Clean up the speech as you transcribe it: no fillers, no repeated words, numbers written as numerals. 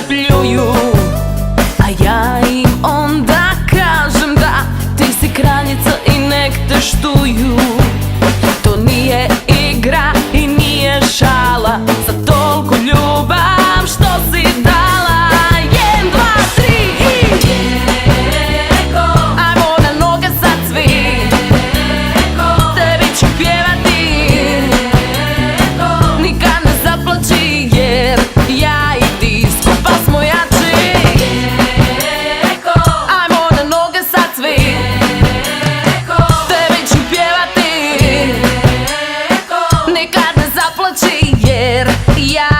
pljuju, a ja im onda kažem da ti si kraljica i nek te štuju. To nije igra i nije šala, za tolku ljubav što si dala. 1, 2, 3 i ajmo na noge sad svi, tebi ću pjevati, nikad ne zaplači jer ja i ti skupa smo jači. Ajmo na noge sad svi, tebi ću pjevati, nikad ne zaplači jer ja